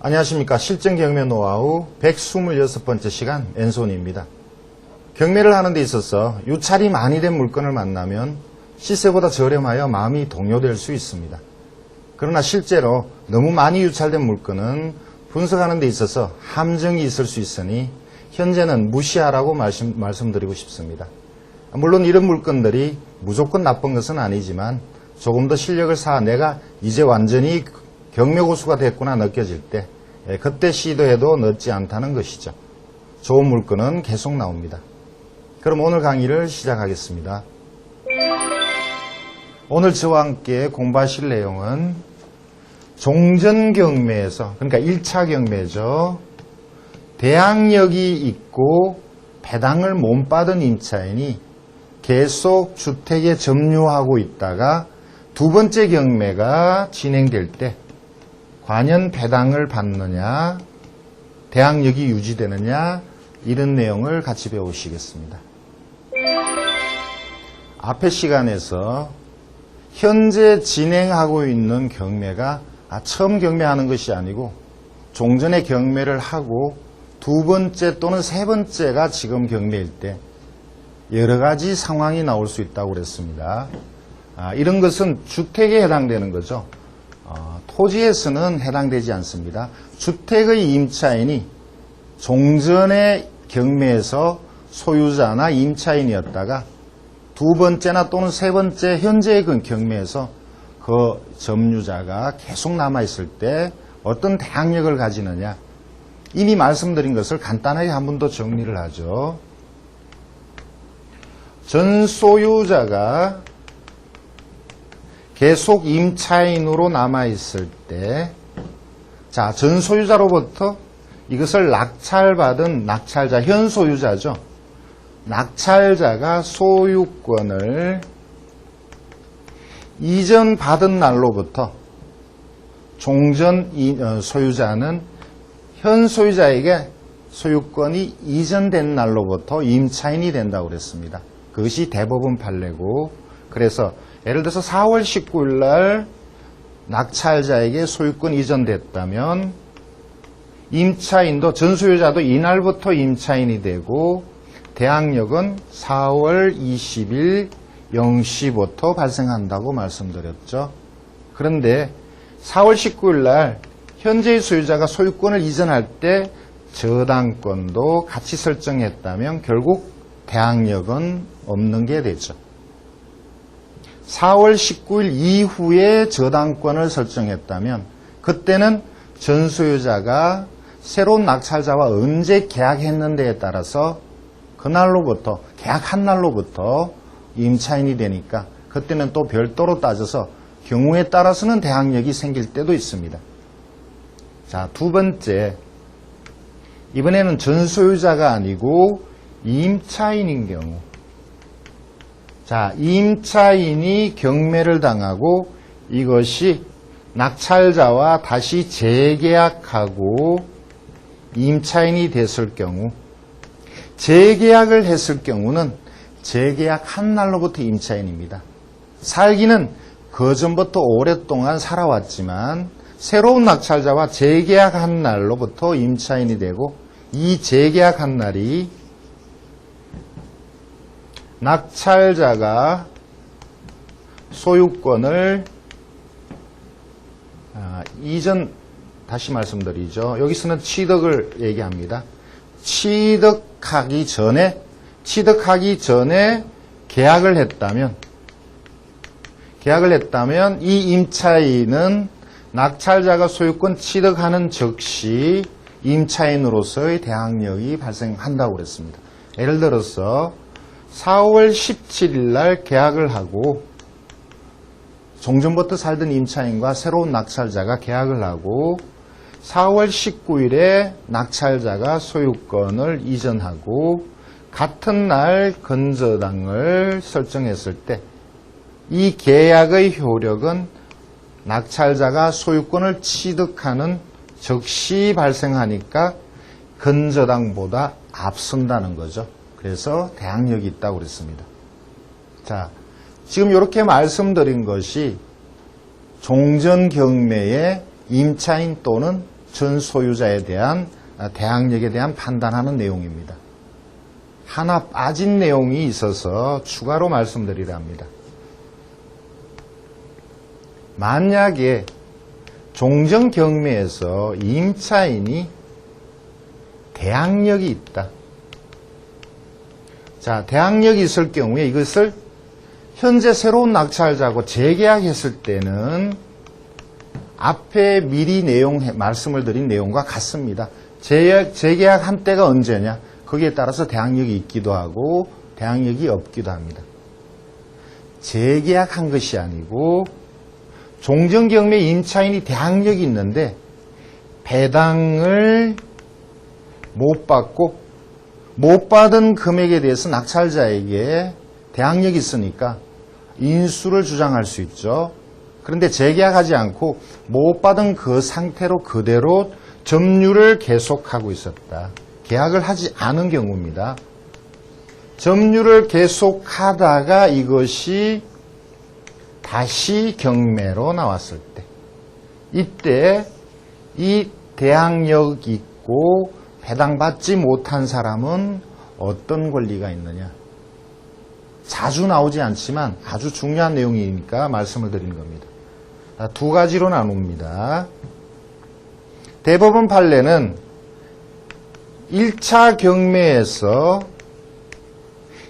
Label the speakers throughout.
Speaker 1: 안녕하십니까. 실전 경매 노하우 126번째 시간 앤손입니다. 경매를 하는 데 있어서 유찰이 많이 된 물건을 만나면 시세보다 저렴하여 마음이 동요될 수 있습니다. 그러나 실제로 너무 많이 유찰된 물건은 분석하는 데 있어서 함정이 있을 수 있으니 현재는 무시하라고 말씀드리고 싶습니다. 물론 이런 물건들이 무조건 나쁜 것은 아니지만 조금 더 실력을 쌓아 내가 이제 완전히 경매고수가 됐구나 느껴질 때 그때 시도해도 늦지 않다는 것이죠. 좋은 물건은 계속 나옵니다. 그럼 오늘 강의를 시작하겠습니다. 오늘 저와 함께 공부하실 내용은 종전경매에서, 그러니까 1차 경매죠. 대항력이 있고 배당을 못 받은 임차인이 계속 주택에 점유하고 있다가 두 번째 경매가 진행될 때 과연 배당을 받느냐, 대항력이 유지되느냐, 이런 내용을 같이 배우시겠습니다. 앞의 시간에서 현재 진행하고 있는 경매가 처음 경매하는 것이 아니고 종전에 경매를 하고 두 번째 또는 세 번째가 지금 경매일 때 여러 가지 상황이 나올 수 있다고 그랬습니다. 이런 것은 주택에 해당되는 거죠. 토지에서는 해당되지 않습니다. 주택의 임차인이 종전의 경매에서 소유자나 임차인이었다가 두 번째나 또는 세 번째 현재의 그 경매에서 그 점유자가 계속 남아있을 때 어떤 대항력을 가지느냐, 이미 말씀드린 것을 간단하게 한 번 더 정리를 하죠. 전 소유자가 계속 임차인으로 남아있을 때, 자, 전 소유자로부터 이것을 낙찰받은 낙찰자, 현 소유자죠. 낙찰자가 소유권을 이전받은 날로부터 종전 소유자는 현 소유자에게 소유권이 이전된 날로부터 임차인이 된다고 그랬습니다. 그것이 대법원 판례고, 그래서 예를 들어서 4월 19일 날 낙찰자에게 소유권 이전됐다면 임차인도, 전소유자도 이날부터 임차인이 되고 대항력은 4월 20일 0시부터 발생한다고 말씀드렸죠. 그런데 4월 19일 날 현재의 소유자가 소유권을 이전할 때 저당권도 같이 설정했다면 결국 대항력은 없는 게 되죠. 4월 19일 이후에 저당권을 설정했다면 그때는 전 소유자가 새로운 낙찰자와 언제 계약했는데에 따라서 그날로부터, 계약한 날로부터 임차인이 되니까 그때는 또 별도로 따져서 경우에 따라서는 대항력이 생길 때도 있습니다. 자, 두 번째, 이번에는 전 소유자가 아니고 임차인인 경우. 자, 임차인이 경매를 당하고 이것이 낙찰자와 다시 재계약하고 임차인이 됐을 경우, 재계약을 했을 경우는 재계약한 날로부터 임차인입니다. 살기는 그전부터 오랫동안 살아왔지만 새로운 낙찰자와 재계약한 날로부터 임차인이 되고, 이 재계약한 날이 낙찰자가 소유권을 이전, 다시 말씀드리죠. 여기서는 취득을 얘기합니다. 취득하기 전에 계약을 했다면 이 임차인은 낙찰자가 소유권 취득하는 즉시 임차인으로서의 대항력이 발생한다고 그랬습니다. 예를 들어서 4월 17일 날 계약을 하고 종전부터 살던 임차인과 새로운 낙찰자가 계약을 하고 4월 19일에 낙찰자가 소유권을 이전하고 같은 날 건저당을 설정했을 때 이 계약의 효력은 낙찰자가 소유권을 취득하는 즉시 발생하니까 건저당보다 앞선다는 거죠. 그래서 대항력이 있다고 그랬습니다. 자, 지금 이렇게 말씀드린 것이 종전경매의 임차인 또는 전 소유자에 대한 대항력에 대한 판단하는 내용입니다. 하나 빠진 내용이 있어서 추가로 말씀드리려 합니다. 만약에 종전경매에서 임차인이 대항력이 있다. 자, 대항력이 있을 경우에 이것을 현재 새로운 낙찰자하고 재계약했을 때는 앞에 미리 말씀을 드린 내용과 같습니다. 재계약한 때가 언제냐? 거기에 따라서 대항력이 있기도 하고 대항력이 없기도 합니다. 재계약한 것이 아니고 종전경매 임차인이 대항력이 있는데 배당을 못 받고 못 받은 금액에 대해서 낙찰자에게 대항력이 있으니까 인수를 주장할 수 있죠. 그런데 재계약하지 않고 못 받은 그 상태로 그대로 점유를 계속하고 있었다. 계약을 하지 않은 경우입니다. 점유를 계속하다가 이것이 다시 경매로 나왔을 때, 이때 이 대항력 있고 배당받지 못한 사람은 어떤 권리가 있느냐? 자주 나오지 않지만 아주 중요한 내용이니까 말씀을 드리는 겁니다. 두 가지로 나눕니다. 대법원 판례는 1차 경매에서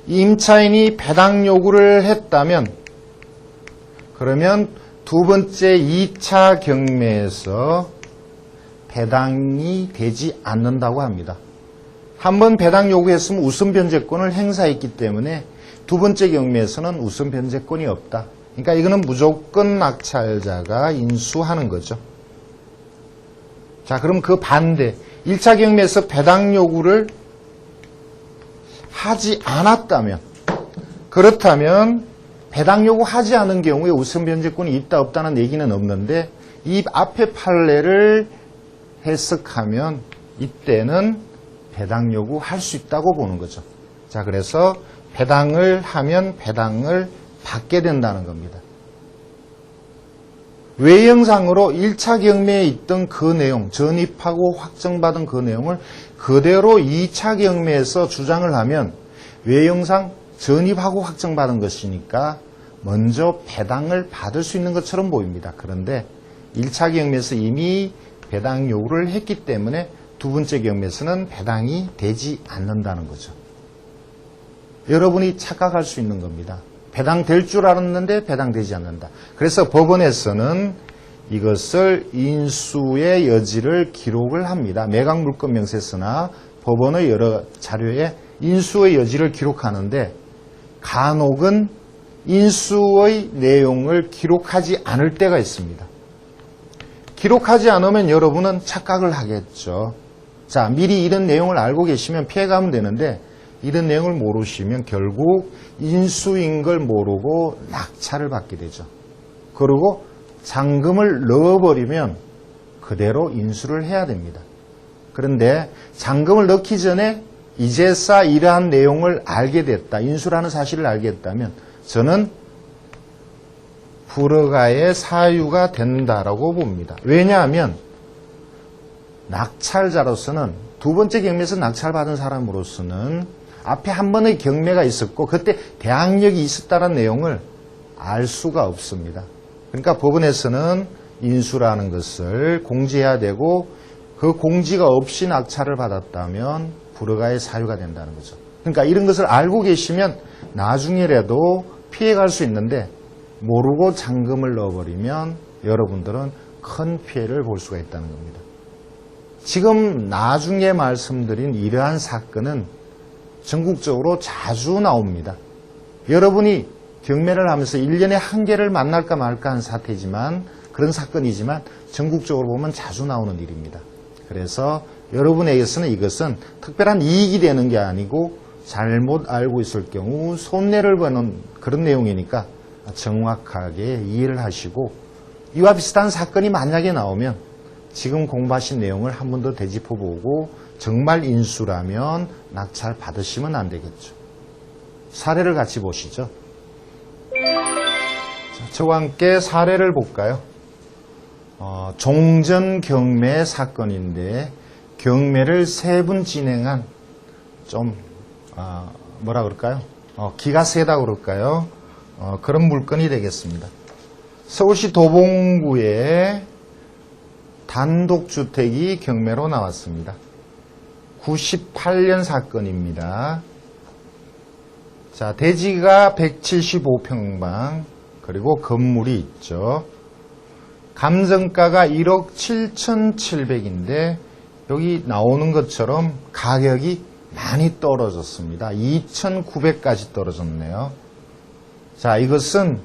Speaker 1: 임차인이 배당 요구를 했다면 그러면 두 번째 2차 경매에서 배당이 되지 않는다고 합니다. 한 번 배당 요구했으면 우선 변제권을 행사했기 때문에 두 번째 경매에서는 우선 변제권이 없다. 그러니까 이거는 무조건 낙찰자가 인수하는 거죠. 자, 그럼 그 반대 1차 경매에서 배당 요구를 하지 않았다면, 그렇다면 배당 요구하지 않은 경우에 우선 변제권이 있다 없다는 얘기는 없는데 이 앞에 판례를 해석하면 이때는 배당 요구할 수 있다고 보는 거죠. 자, 그래서 배당을 하면 배당을 받게 된다는 겁니다. 외형상으로 1차 경매에 있던 그 내용, 전입하고 확정받은 그 내용을 그대로 2차 경매에서 주장을 하면 외형상 전입하고 확정받은 것이니까 먼저 배당을 받을 수 있는 것처럼 보입니다. 그런데 1차 경매에서 이미 배당 요구를 했기 때문에 두 번째 경매에서는 배당이 되지 않는다는 거죠. 여러분이 착각할 수 있는 겁니다. 배당될 줄 알았는데 배당되지 않는다. 그래서 법원에서는 이것을 인수의 여지를 기록을 합니다. 매각물권명세서나 법원의 여러 자료에 인수의 여지를 기록하는데 간혹은 인수의 내용을 기록하지 않을 때가 있습니다. 기록하지 않으면 여러분은 착각을 하겠죠. 자, 미리 이런 내용을 알고 계시면 피해가면 되는데 이런 내용을 모르시면 결국 인수인 걸 모르고 낙찰을 받게 되죠. 그리고 잔금을 넣어버리면 그대로 인수를 해야 됩니다. 그런데 잔금을 넣기 전에 이제서 이러한 내용을 알게 됐다. 인수라는 사실을 알게 됐다면 저는 불허가의 사유가 된다라고 봅니다. 왜냐하면 낙찰자로서는 두 번째 경매에서 낙찰받은 사람으로서는 앞에 한 번의 경매가 있었고 그때 대항력이 있었다는 내용을 알 수가 없습니다. 그러니까 법원에서는 인수라는 것을 공지해야 되고 그 공지가 없이 낙찰을 받았다면 불허가의 사유가 된다는 거죠. 그러니까 이런 것을 알고 계시면 나중에라도 피해갈 수 있는데 모르고 잔금을 넣어버리면 여러분들은 큰 피해를 볼 수가 있다는 겁니다. 지금 나중에 말씀드린 이러한 사건은 전국적으로 자주 나옵니다. 여러분이 경매를 하면서 1년에 한 개를 만날까 말까 한 사태지만 그런 사건이지만 전국적으로 보면 자주 나오는 일입니다. 그래서 여러분에게서는 이것은 특별한 이익이 되는 게 아니고 잘못 알고 있을 경우 손해를 보는 그런 내용이니까 정확하게 이해를 하시고 이와 비슷한 사건이 만약에 나오면 지금 공부하신 내용을 한 번 더 되짚어보고 정말 인수라면 낙찰 받으시면 안 되겠죠. 사례를 같이 보시죠. 자, 저와 함께 사례를 볼까요? 종전 경매 사건인데 경매를 3분 진행한 좀 뭐라 그럴까요? 기가 세다 그럴까요? 그런 물건이 되겠습니다. 서울시 도봉구에 단독주택이 경매로 나왔습니다. 98년 사건입니다. 자, 대지가 175평방, 그리고 건물이 있죠. 감정가가 1억 7,700인데 여기 나오는 것처럼 가격이 많이 떨어졌습니다. 2,900까지 떨어졌네요. 자, 이것은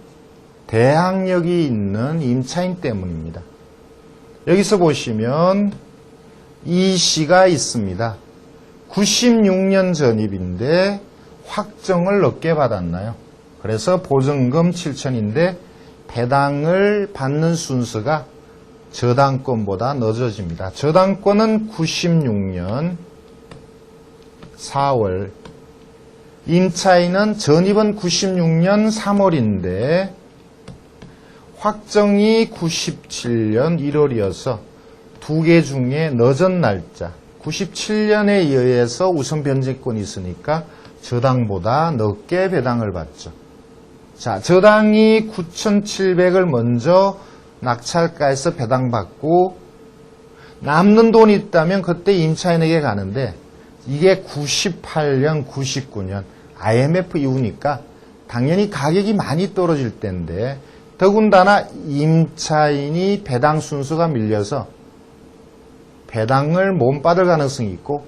Speaker 1: 대항력이 있는 임차인 때문입니다. 여기서 보시면 이 시가 있습니다. 96년 전입인데 확정을 늦게 받았나요? 그래서 보증금 7천인데 배당을 받는 순서가 저당권보다 늦어집니다. 저당권은 96년 4월, 임차인은 전입은 96년 3월인데 확정이 97년 1월이어서 두 개 중에 늦은 날짜, 97년에 의해서 우선 변제권이 있으니까 저당보다 늦게 배당을 받죠. 자, 저당이 9,700을 먼저 낙찰가에서 배당받고 남는 돈이 있다면 그때 임차인에게 가는데 이게 98년, 99년 IMF 이후니까 당연히 가격이 많이 떨어질 때인데 더군다나 임차인이 배당 순서가 밀려서 배당을 못 받을 가능성이 있고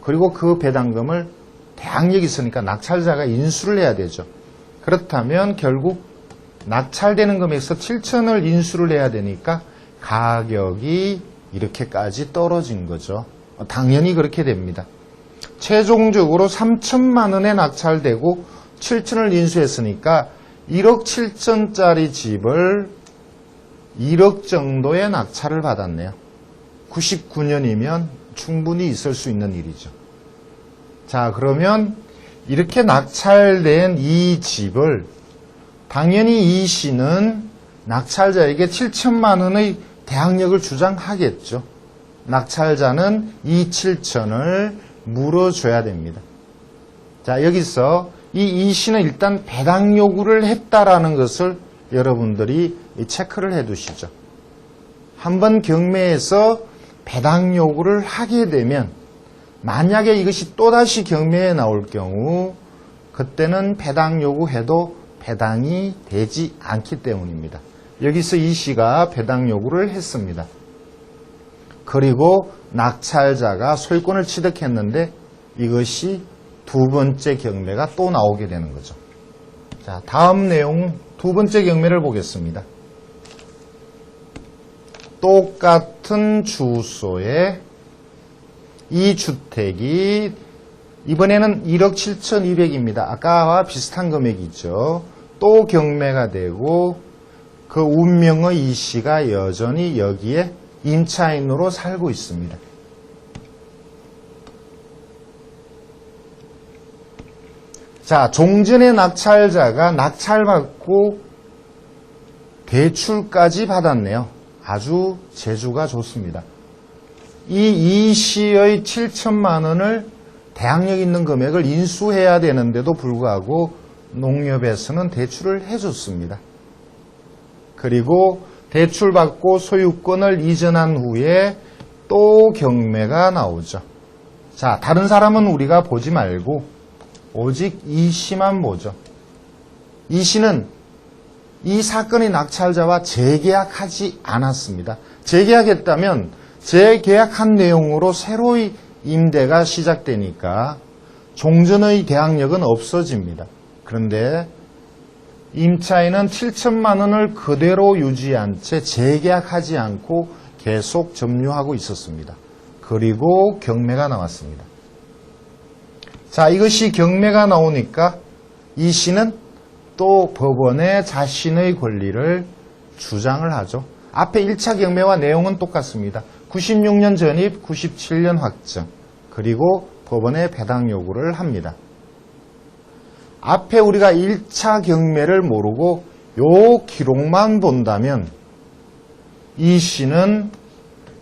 Speaker 1: 그리고 그 배당금을 대항력이 있으니까 낙찰자가 인수를 해야 되죠. 그렇다면 결국 낙찰되는 금액에서 7천을 인수를 해야 되니까 가격이 이렇게까지 떨어진 거죠. 당연히 그렇게 됩니다. 최종적으로 3천만 원에 낙찰되고 7천을 인수했으니까 1억 7천짜리 집을 1억 정도의 낙찰을 받았네요. 99년이면 충분히 있을 수 있는 일이죠. 자, 그러면 이렇게 낙찰된 이 집을 당연히 이 시는 낙찰자에게 7천만 원의 대항력을 주장하겠죠. 낙찰자는 이 7천을 물어줘야 됩니다. 자, 여기서 이 시는 일단 배당 요구를 했다라는 것을 여러분들이 체크를 해 두시죠. 한번 경매에서 배당 요구를 하게 되면 만약에 이것이 또다시 경매에 나올 경우 그때는 배당 요구해도 배당이 되지 않기 때문입니다. 여기서 이 시가 배당 요구를 했습니다. 그리고 낙찰자가 소유권을 취득했는데 이것이 두 번째 경매가 또 나오게 되는 거죠. 자, 다음 내용 두 번째 경매를 보겠습니다. 똑같은 주소에 이 주택이 이번에는 1억 7,200입니다. 아까와 비슷한 금액이죠. 또 경매가 되고 그 운명의 이 씨가 여전히 여기에 임차인으로 살고 있습니다. 자, 종전의 낙찰자가 낙찰받고 대출까지 받았네요. 아주 재주가 좋습니다. 이 시의 7천만 원을 대항력 있는 금액을 인수해야 되는데도 불구하고 농협에서는 대출을 해줬습니다. 그리고 대출받고 소유권을 이전한 후에 또 경매가 나오죠. 자, 다른 사람은 우리가 보지 말고 오직 이 시만 보죠. 이 시는 이 사건의 낙찰자와 재계약하지 않았습니다. 재계약했다면 재계약한 내용으로 새로이 임대가 시작되니까 종전의 대항력은 없어집니다. 그런데 임차인은 7천만 원을 그대로 유지한 채 재계약하지 않고 계속 점유하고 있었습니다. 그리고 경매가 나왔습니다. 자, 이것이 경매가 나오니까 이 씨는 또 법원에 자신의 권리를 주장을 하죠. 앞에 1차 경매와 내용은 똑같습니다. 96년 전입, 97년 확정, 그리고 법원에 배당 요구를 합니다. 앞에 우리가 1차 경매를 모르고 요 기록만 본다면 이 씨는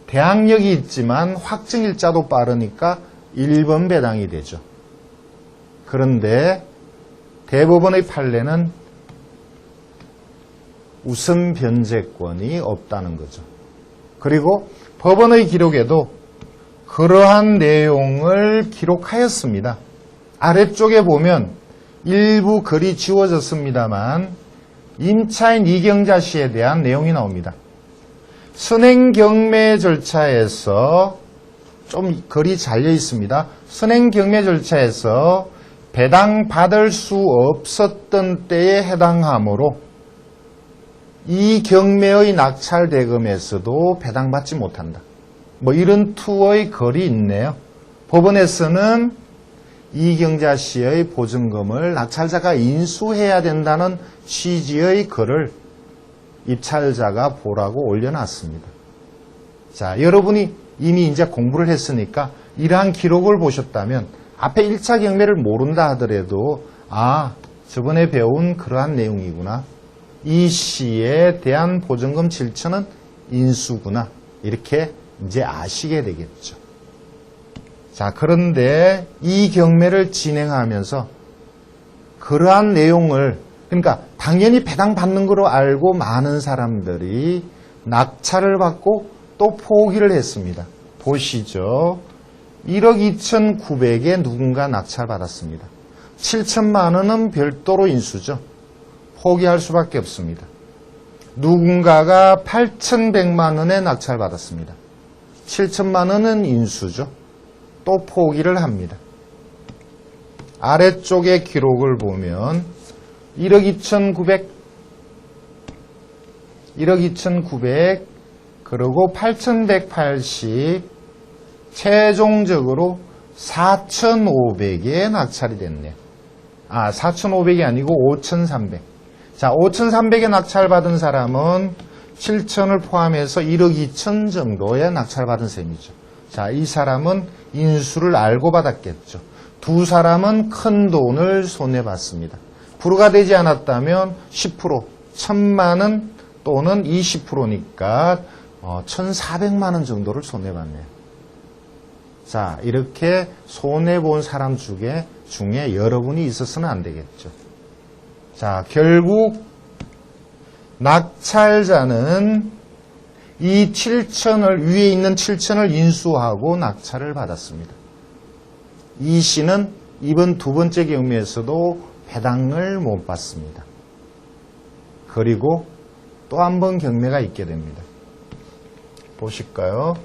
Speaker 1: 대항력이 있지만 확정일자도 빠르니까 1번 배당이 되죠. 그런데 대법원의 판례는 우선 변제권이 없다는 거죠. 그리고 법원의 기록에도 그러한 내용을 기록하였습니다. 아래쪽에 보면 일부 글이 지워졌습니다만 임차인 이경자 씨에 대한 내용이 나옵니다. 선행경매 절차에서 좀 글이 잘려 있습니다. 선행경매 절차에서 배당받을 수 없었던 때에 해당하므로 이 경매의 낙찰 대금에서도 배당받지 못한다. 뭐 이런 투의 글이 있네요. 법원에서는 이경자 씨의 보증금을 낙찰자가 인수해야 된다는 취지의 글을 입찰자가 보라고 올려놨습니다. 자, 여러분이 이미 이제 공부를 했으니까 이러한 기록을 보셨다면 앞에 1차 경매를 모른다 하더라도 저번에 배운 그러한 내용이구나. 이 씨에 대한 보증금 7천은 인수구나. 이렇게 이제 아시게 되겠죠. 자, 그런데 이 경매를 진행하면서 그러한 내용을, 그러니까 당연히 배당받는 거로 알고 많은 사람들이 낙찰을 받고 또 포기를 했습니다. 보시죠. 1억 2,900에 누군가 낙찰받았습니다. 7천만 원은 별도로 인수죠. 포기할 수밖에 없습니다. 누군가가 8,100만 원에 낙찰받았습니다. 7천만 원은 인수죠. 또 포기를 합니다. 아래쪽의 기록을 보면 1억 2,900 그리고 8,180 최종적으로 4,500에 낙찰이 됐네요. 4,500이 아니고 5,300. 자, 5,300에 낙찰받은 사람은 7천을 포함해서 1억 2천 정도에 낙찰받은 셈이죠. 자, 이 사람은 인수를 알고 받았겠죠. 두 사람은 큰 돈을 손해봤습니다. 불허가 되지 않았다면 10%, 1,000만 원 또는 20%니까 1,400만 원 정도를 손해봤네요. 자, 이렇게 손해본 사람 중에 여러분이 있어서는 안 되겠죠. 자, 결국 낙찰자는 이 7천을, 위에 있는 7천을 인수하고 낙찰을 받았습니다. 이 씨는 이번 두 번째 경매에서도 배당을 못 받습니다. 그리고 또 한 번 경매가 있게 됩니다. 보실까요?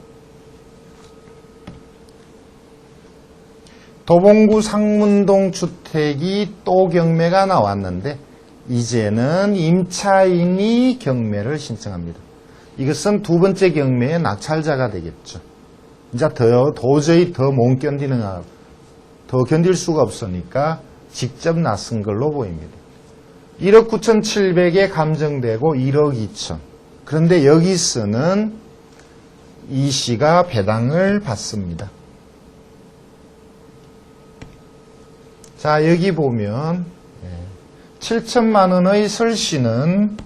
Speaker 1: 도봉구 상문동 주택이 또 경매가 나왔는데 이제는 임차인이 경매를 신청합니다. 이것은 두 번째 경매의 낙찰자가 되겠죠. 이제 도저히 더 못 견디는, 더 견딜 수가 없으니까 직접 나선 걸로 보입니다. 1억 9,700에 감정되고 1억 2천. 그런데 여기서는 이 씨가 배당을 받습니다. 자, 여기 보면 7천만 원의 설씨는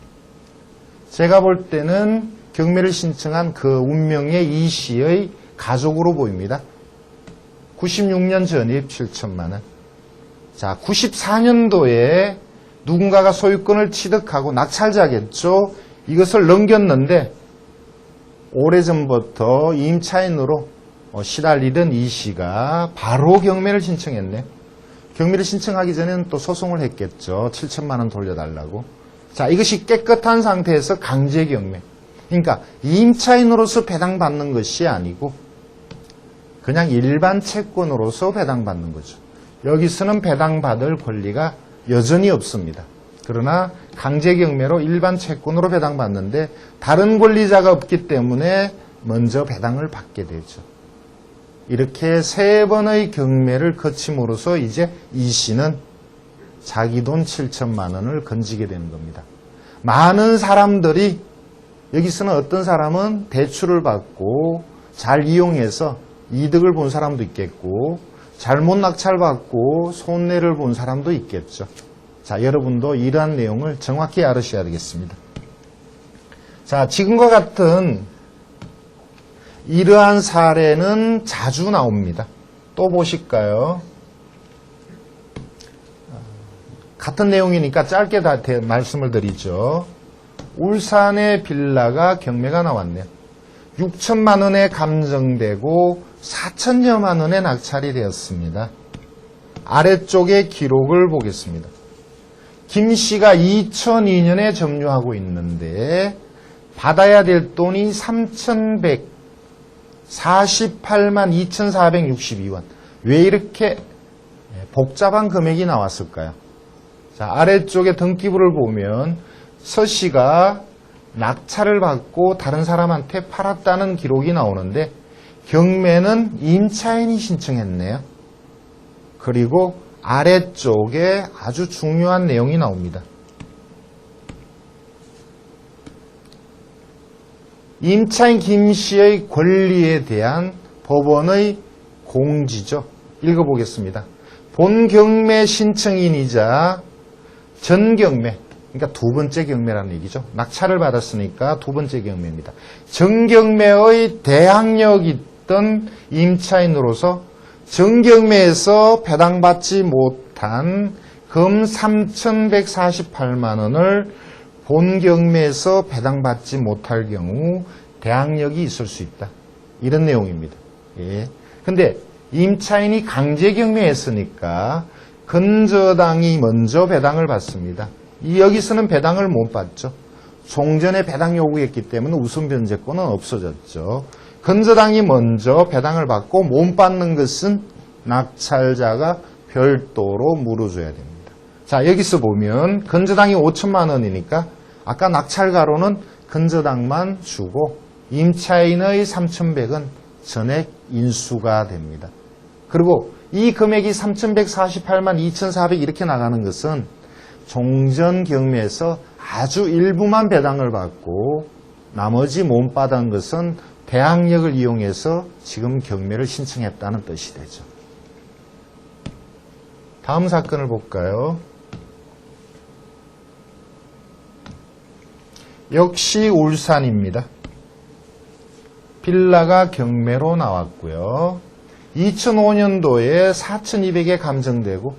Speaker 1: 제가 볼 때는 경매를 신청한 그 운명의 이 씨의 가족으로 보입니다. 96년 전입 7천만 원. 자, 94년도에 누군가가 소유권을 취득하고 낙찰자겠죠. 이것을 넘겼는데 오래전부터 임차인으로 시달리던 이 씨가 바로 경매를 신청했네. 경매를 신청하기 전에는 또 소송을 했겠죠. 7천만 원 돌려달라고. 자, 이것이 깨끗한 상태에서 강제 경매. 그러니까 임차인으로서 배당받는 것이 아니고 그냥 일반 채권으로서 배당받는 거죠. 여기서는 배당받을 권리가 여전히 없습니다. 그러나 강제 경매로 일반 채권으로 배당받는데 다른 권리자가 없기 때문에 먼저 배당을 받게 되죠. 이렇게 세 번의 경매를 거침으로써 이제 이 씨는 자기 돈 7천만 원을 건지게 되는 겁니다. 많은 사람들이, 여기서는 어떤 사람은 대출을 받고 잘 이용해서 이득을 본 사람도 있겠고 잘못 낙찰받고 손해를 본 사람도 있겠죠. 자, 여러분도 이러한 내용을 정확히 알으셔야 되겠습니다. 자, 지금과 같은 이러한 사례는 자주 나옵니다. 또 보실까요? 같은 내용이니까 짧게 다 말씀을 드리죠. 울산의 빌라가 경매가 나왔네요. 6천만 원에 감정되고 4천여만 원에 낙찰이 되었습니다. 아래쪽에 기록을 보겠습니다. 김 씨가 2002년에 점유하고 있는데 받아야 될 돈이 3,148만 2,462원. 왜 이렇게 복잡한 금액이 나왔을까요? 자, 아래쪽에 등기부를 보면 서 씨가 낙찰을 받고 다른 사람한테 팔았다는 기록이 나오는데 경매는 임차인이 신청했네요. 그리고 아래쪽에 아주 중요한 내용이 나옵니다. 임차인 김 씨의 권리에 대한 법원의 공지죠. 읽어보겠습니다. 본 경매 신청인이자 전 경매, 그러니까 두 번째 경매라는 얘기죠. 낙찰을 받았으니까 두 번째 경매입니다. 전 경매의 대항력 있던 임차인으로서 전 경매에서 배당받지 못한 금 3,148만 원을 본 경매에서 배당받지 못할 경우 대항력이 있을 수 있다. 이런 내용입니다. 예. 근데 임차인이 강제 경매했으니까 건저당이 먼저 배당을 받습니다. 여기서는 배당을 못 받죠. 종전에 배당 요구했기 때문에 우선 변제권은 없어졌죠. 건저당이 먼저 배당을 받고 못 받는 것은 낙찰자가 별도로 물어줘야 됩니다. 자, 여기서 보면 건저당이 5천만 원이니까 아까 낙찰가로는 건저당만 주고 임차인의 3,100은 전액 인수가 됩니다. 그리고 이 금액이 3,148만 2,400 이렇게 나가는 것은 종전 경매에서 아주 일부만 배당을 받고 나머지 못 받은 것은 대항력을 이용해서 지금 경매를 신청했다는 뜻이 되죠. 다음 사건을 볼까요? 역시 울산입니다. 빌라가 경매로 나왔고요. 2005년도에 4,200에 감정되고,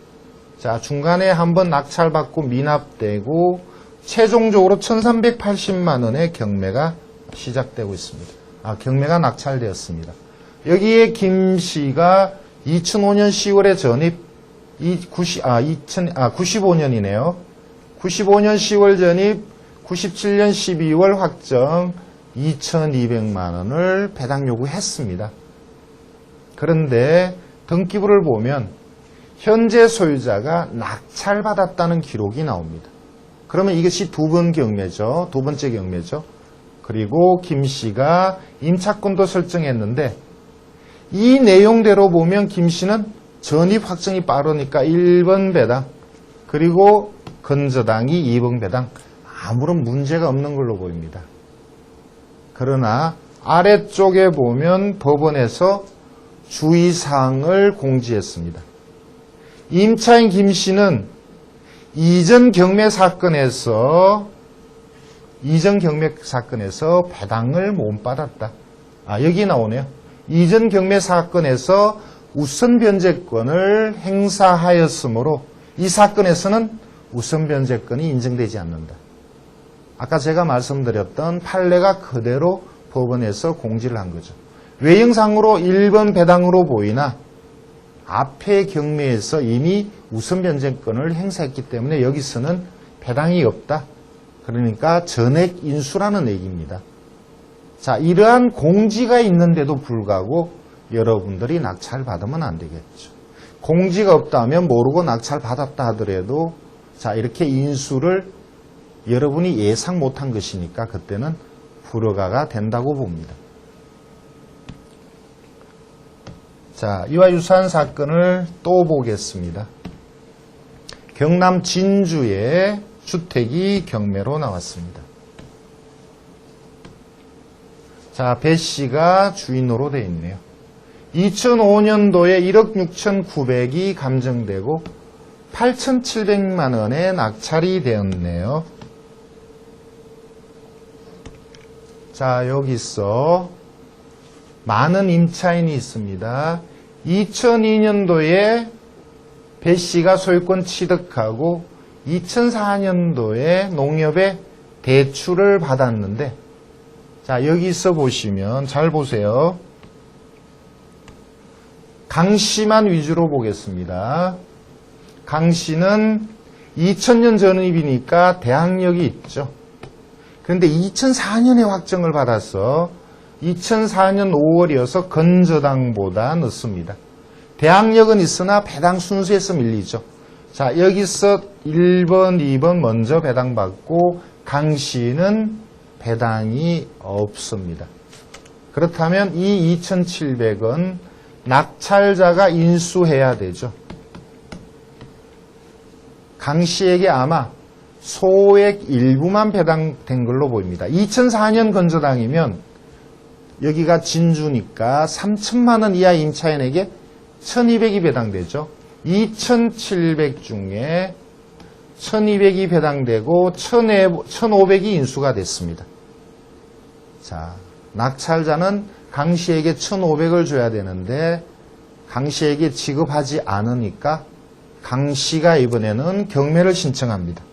Speaker 1: 자, 중간에 한번 낙찰받고 미납되고, 최종적으로 1,380만 원의 경매가 시작되고 있습니다. 경매가 낙찰되었습니다. 여기에 김 씨가 2005년 10월에 전입, 95년이네요. 95년 10월 전입, 97년 12월 확정 2,200만 원을 배당 요구했습니다. 그런데 등기부를 보면 현재 소유자가 낙찰받았다는 기록이 나옵니다. 그러면 이것이 두 번 경매죠. 두 번째 경매죠. 그리고 김 씨가 임차권도 설정했는데 이 내용대로 보면 김 씨는 전입 확정이 빠르니까 1번 배당, 그리고 건저당이 2번 배당, 아무런 문제가 없는 걸로 보입니다. 그러나 아래쪽에 보면 법원에서 주의사항을 공지했습니다. 임차인 김 씨는 이전 경매 사건에서 배당을 못 받았다. 여기 나오네요. 이전 경매 사건에서 우선 변제권을 행사하였으므로 이 사건에서는 우선 변제권이 인정되지 않는다. 아까 제가 말씀드렸던 판례가 그대로 법원에서 공지를 한 거죠. 외형상으로 1번 배당으로 보이나 앞에 경매에서 이미 우선 변제권을 행사했기 때문에 여기서는 배당이 없다. 그러니까 전액 인수라는 얘기입니다. 자, 이러한 공지가 있는데도 불구하고 여러분들이 낙찰 받으면 안 되겠죠. 공지가 없다면 모르고 낙찰 받았다 하더라도 자, 이렇게 인수를 여러분이 예상 못한 것이니까 그때는 불허가가 된다고 봅니다. 자, 이와 유사한 사건을 또 보겠습니다. 경남 진주의 주택이 경매로 나왔습니다. 자, 배 씨가 주인으로 되어 있네요. 2005년도에 1억 6,900이 감정되고 8,700만 원에 낙찰이 되었네요. 자, 여기서 많은 임차인이 있습니다. 2002년도에 배 씨가 소유권 취득하고 2004년도에 농협에 대출을 받았는데, 자, 여기서 보시면 잘 보세요. 강 씨만 위주로 보겠습니다. 강 씨는 2000년 전입이니까 대항력이 있죠. 그런데 2004년에 확정을 받아서 2004년 5월이어서 건저당보다 늦습니다. 대항력은 있으나 배당 순수에서 밀리죠. 자, 여기서 1번, 2번 먼저 배당받고 강 씨는 배당이 없습니다. 그렇다면 이 2,700원 낙찰자가 인수해야 되죠. 강 씨에게 아마 소액 일부만 배당된 걸로 보입니다. 2004년 건저당이면 여기가 진주니까 3천만 원 이하 임차인에게 1200이 배당되죠. 2700 중에 1200이 배당되고 1500이 인수가 됐습니다. 자, 낙찰자는 강 씨에게 1500을 줘야 되는데 강 씨에게 지급하지 않으니까 강 씨가 이번에는 경매를 신청합니다.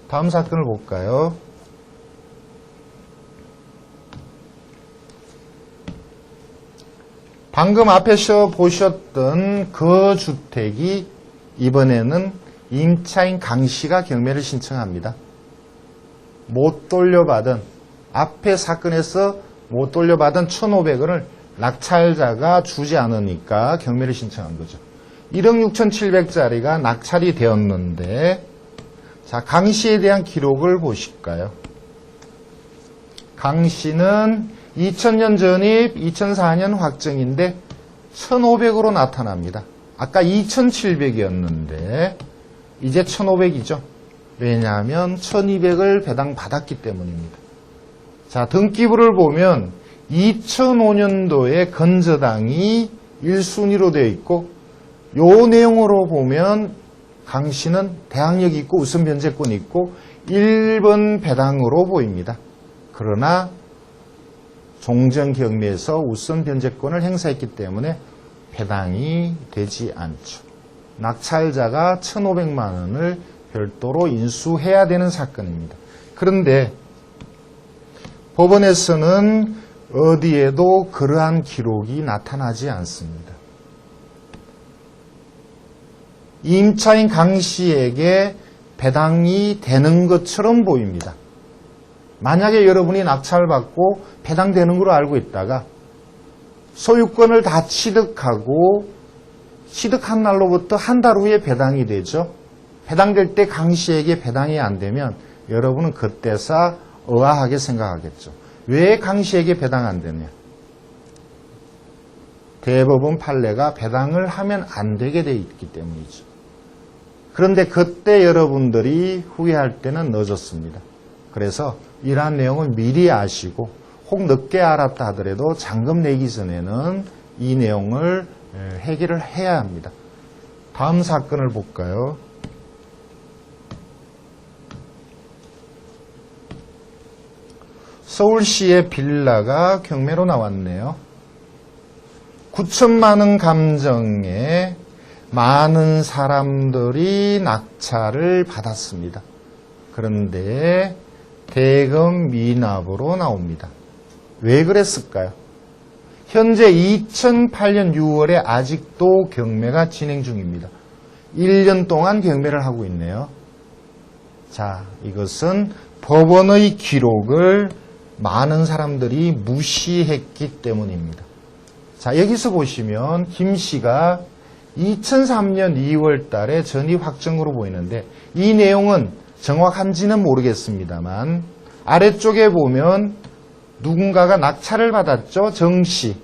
Speaker 1: 다음 사건을 볼까요? 방금 앞에서 보셨던 그 주택이 이번에는 임차인 강 씨가 경매를 신청합니다. 못 돌려받은, 앞에 사건에서 못 돌려받은 1,500원을 낙찰자가 주지 않으니까 경매를 신청한 거죠. 1억 6,700짜리가 낙찰이 되었는데, 자, 강 씨에 대한 기록을 보실까요? 강 씨는 2000년 전입, 2004년 확정인데 1,500으로 나타납니다. 아까 2,700이었는데 이제 1,500이죠. 왜냐하면 1,200을 배당받았기 때문입니다. 자, 등기부를 보면 2005년도에 건저당이 1순위로 되어 있고 요 내용으로 보면 강 씨는 대항력이 있고 우선 변제권이 있고 1번 배당으로 보입니다. 그러나 종전 경매에서 우선 변제권을 행사했기 때문에 배당이 되지 않죠. 낙찰자가 1,500만 원을 별도로 인수해야 되는 사건입니다. 그런데 법원에서는 어디에도 그러한 기록이 나타나지 않습니다. 임차인 강 씨에게 배당이 되는 것처럼 보입니다. 만약에 여러분이 낙찰받고 배당되는 걸로 알고 있다가 소유권을 다 취득하고 취득한 날로부터 한 달 후에 배당이 되죠. 배당될 때 강 씨에게 배당이 안 되면 여러분은 그때서 의아하게 생각하겠죠. 왜 강 씨에게 배당 안 되냐? 대법원 판례가 배당을 하면 안 되게 돼 있기 때문이죠. 그런데 그때 여러분들이 후회할 때는 늦었습니다. 그래서 이러한 내용을 미리 아시고 혹 늦게 알았다 하더라도 잔금 내기 전에는 이 내용을 해결을 해야 합니다. 다음 사건을 볼까요? 서울시의 빌라가 경매로 나왔네요. 9천만 원 감정에 많은 사람들이 낙찰을 받았습니다. 그런데 대금 미납으로 나옵니다. 왜 그랬을까요? 현재 2008년 6월에 아직도 경매가 진행 중입니다. 1년 동안 경매를 하고 있네요. 자, 이것은 법원의 기록을 많은 사람들이 무시했기 때문입니다. 자, 여기서 보시면 김 씨가 2003년 2월 달에 전입 확정으로 보이는데 이 내용은 정확한지는 모르겠습니다만 아래쪽에 보면 누군가가 낙찰을 받았죠. 정 씨.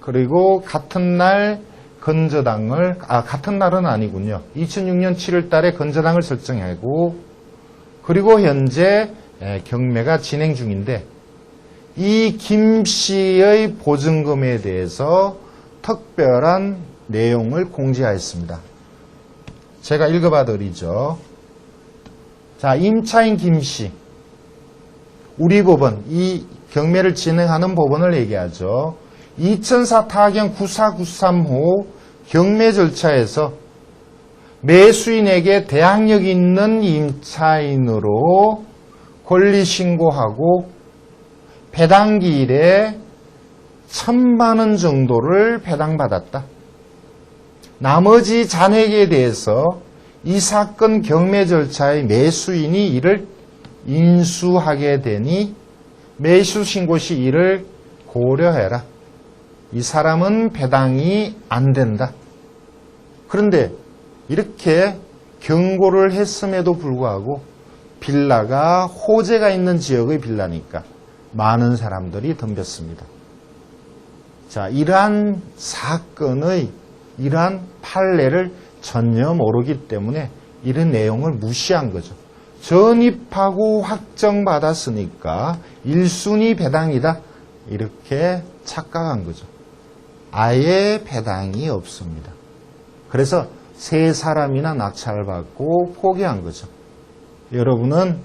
Speaker 1: 그리고 같은 날 건저당을, 같은 날은 아니군요. 2006년 7월 달에 건저당을 설정하고 그리고 현재 경매가 진행 중인데 이 김 씨의 보증금에 대해서 특별한 내용을 공지하였습니다. 제가 읽어봐 드리죠. 자, 임차인 김 씨. 우리 법원, 이 경매를 진행하는 법원을 얘기하죠. 2004 타경 9493호 경매 절차에서 매수인에게 대항력 있는 임차인으로 권리신고하고 배당기일에 1,000만 원 정도를 배당받았다. 나머지 잔액에 대해서 이 사건 경매 절차의 매수인이 이를 인수하게 되니 매수신고 시 이를 고려해라. 이 사람은 배당이 안 된다. 그런데 이렇게 경고를 했음에도 불구하고 빌라가 호재가 있는 지역의 빌라니까 많은 사람들이 덤볐습니다. 자, 이러한 사건의 이러한 판례를 전혀 모르기 때문에 이런 내용을 무시한 거죠. 전입하고 확정받았으니까 1순위 배당이다. 이렇게 착각한 거죠. 아예 배당이 없습니다. 그래서 세 사람이나 낙찰받고 포기한 거죠. 여러분은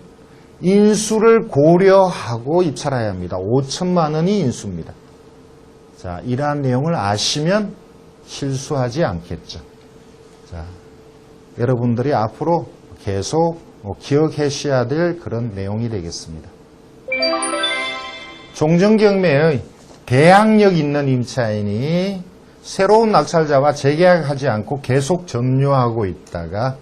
Speaker 1: 인수를 고려하고 입찰해야 합니다. 5천만 원이 인수입니다. 자, 이러한 내용을 아시면 실수하지 않겠죠. 자, 여러분들이 앞으로 계속 기억하셔야 될 그런 내용이 되겠습니다. 종전경매의 대항력 있는 임차인이 새로운 낙찰자와 재계약하지 않고 계속 점유하고 있다가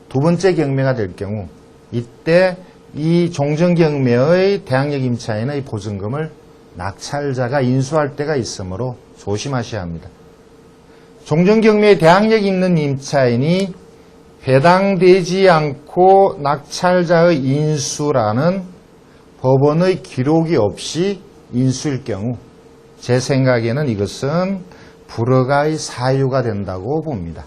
Speaker 1: 두 번째 경매가 될 경우 이때 이 종전경매의 대항력 임차인의 보증금을 낙찰자가 인수할 때가 있으므로 조심하셔야 합니다. 종전경매의 대항력 있는 임차인이 배당되지 않고 낙찰자의 인수라는 법원의 기록이 없이 인수일 경우 제 생각에는 이것은 불허가의 사유가 된다고 봅니다.